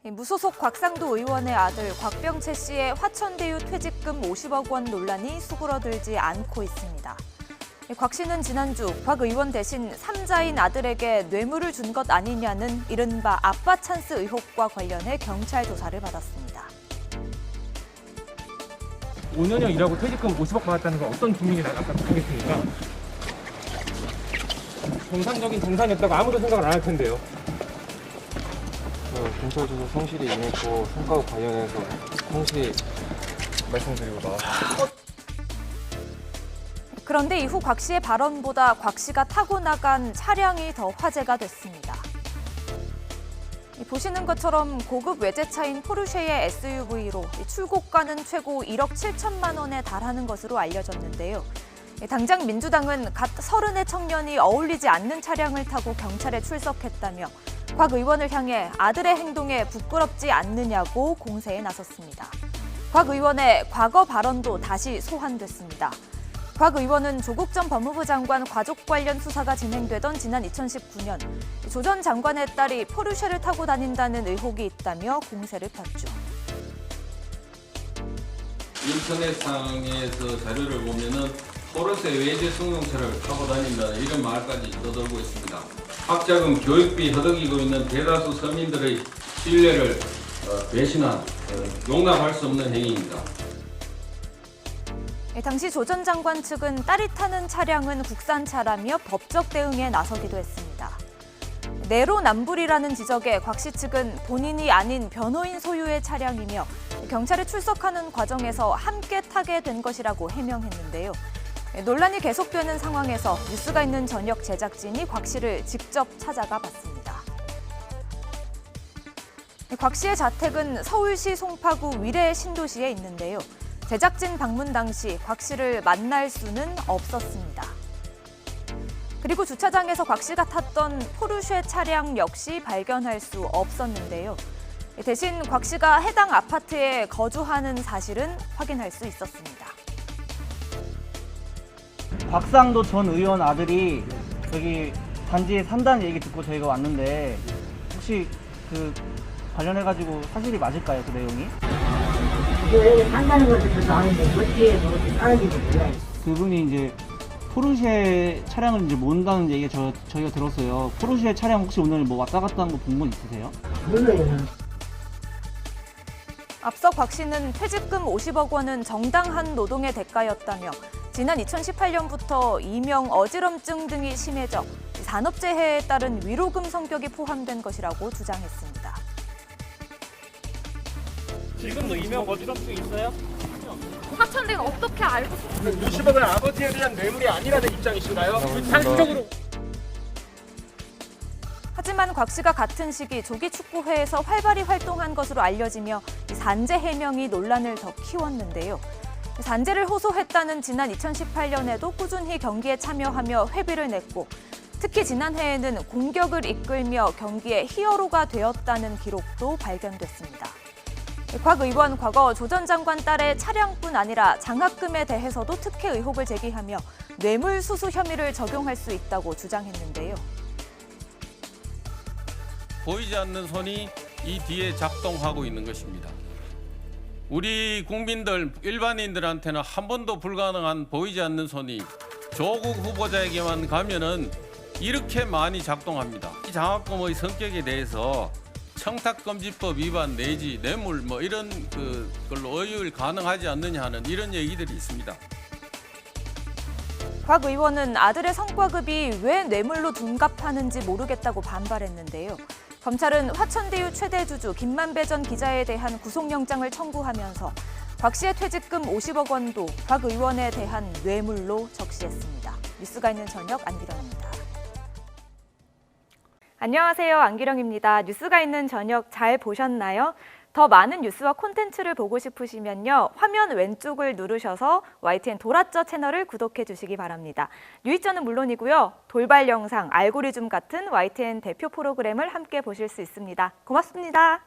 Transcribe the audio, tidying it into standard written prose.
무소속 곽상도 의원의 아들 곽병채 씨의 화천대유 퇴직금 50억 원 논란이 수그러들지 않고 있습니다. 곽 씨는 지난주 곽 의원 대신 삼자인 아들에게 뇌물을 준 것 아니냐는 이른바 아빠 찬스 의혹과 관련해 경찰 조사를 받았습니다. 5년여 일하고 퇴직금 50억 받았다는 건 어떤 국민이 나가겠습니까? 정상적인 정상이었다고 아무도 생각을 안 할 텐데요. 경찰 조사 성실히 임했고 성과와 관련해서 성실히 말씀드리고 나왔습니다. 그런데 이후 곽 씨의 발언보다 곽 씨가 타고 나간 차량이 더 화제가 됐습니다. 보시는 것처럼 고급 외제차인 포르쉐의 SUV로 출고가는 최고 1억 7천만 원에 달하는 것으로 알려졌는데요. 당장 민주당은 갓 30의 청년이 어울리지 않는 차량을 타고 경찰에 출석했다며 곽 의원을 향해 아들의 행동에 부끄럽지 않느냐고 공세에 나섰습니다. 곽 의원의 과거 발언도 다시 소환됐습니다. 곽 의원은 조국 전 법무부 장관 가족 관련 수사가 진행되던 지난 2019년 조 전 장관의 딸이 포르쉐를 타고 다닌다는 의혹이 있다며 공세를 폈죠. 인터넷상에서 자료를 보면은 포르쉐 외제 승용차를 타고 다닌다는 이런 말까지 떠돌고 있습니다. 학자금 교육비 허덕이고 있는 대다수 서민들의 신뢰를 배신한 용납할 수 없는 행위입니다. 당시 조 전 장관 측은 딸이 타는 차량은 국산차라며 법적 대응에 나서기도 했습니다. 내로남불이라는 지적에 곽 씨 측은 본인이 아닌 변호인 소유의 차량이며 경찰에 출석하는 과정에서 함께 타게 된 것이라고 해명했는데요. 논란이 계속되는 상황에서 뉴스가 있는 저녁 제작진이 곽 씨를 직접 찾아가 봤습니다. 곽 씨의 자택은 서울시 송파구 위례 신도시에 있는데요. 제작진 방문 당시 곽 씨를 만날 수는 없었습니다. 그리고 주차장에서 곽 씨가 탔던 포르쉐 차량 역시 발견할 수 없었는데요. 대신 곽 씨가 해당 아파트에 거주하는 사실은 확인할 수 있었습니다. 곽상도 전 의원 아들이 여기 단지에 산다는 얘기 듣고 저희가 왔는데 혹시 그 관련해가지고 사실이 맞을까요, 그 내용이? 여기 산다는 것도 저도 아는데 어떻게 그렇게 사는지도 몰라요. 그분이 이제 포르쉐 차량을 이제 모은다는 얘기가 저희가 들었어요. 포르쉐 차량 혹시 오늘 뭐 왔다 갔다 한 거 본 건 있으세요? 몰라요. 앞서 곽 씨는 퇴직금 50억 원은 정당한 노동의 대가였다며 지난 2018년부터 이명 어지럼증 등이 심해져 산업재해에 따른 위로금 성격이 포함된 것이라고 주장했습니다. 지금도 이명 어지럼증 있어요? 화천대가 어떻게 알고 60억은 아버지에 대한 뇌물이 아니라는 입장이신가요? 상식적으로. 하지만 곽 씨가 같은 시기 조기축구회에서 활발히 활동한 것으로 알려지며 산재 해명이 논란을 더 키웠는데요. 산재를 호소했다는 지난 2018년에도 꾸준히 경기에 참여하며 회비를 냈고 특히 지난해에는 공격을 이끌며 경기의 히어로가 되었다는 기록도 발견됐습니다. 곽 의원 과거 조 전 장관 딸의 차량뿐 아니라 장학금에 대해서도 특혜 의혹을 제기하며 뇌물수수 혐의를 적용할 수 있다고 주장했는데요. 보이지 않는 손이 이 뒤에 작동하고 있는 것입니다. 우리 국민들, 일반인들한테는 한 번도 불가능한 보이지 않는 손이 조국 후보자에게만 가면은 이렇게 많이 작동합니다. 이 장학금의 성격에 대해서 청탁금지법 위반 내지 뇌물 뭐 이런 걸로 의율 가능하지 않느냐 하는 이런 얘기들이 있습니다. 곽 의원은 아들의 성과급이 왜 뇌물로 둔갑하는지 모르겠다고 반발했는데요. 검찰은 화천대유 최대 주주 김만배 전 기자에 대한 구속영장을 청구하면서 곽 씨의 퇴직금 50억 원도 곽 의원에 대한 뇌물로 적시했습니다. 뉴스가 있는 저녁 안기령입니다. 안녕하세요. 안기령입니다. 뉴스가 있는 저녁 잘 보셨나요? 더 많은 뉴스와 콘텐츠를 보고 싶으시면요. 화면 왼쪽을 누르셔서 YTN 돌아쩌 채널을 구독해 주시기 바랍니다. 뉴이쩌는 물론이고요. 돌발 영상, 알고리즘 같은 YTN 대표 프로그램을 함께 보실 수 있습니다. 고맙습니다.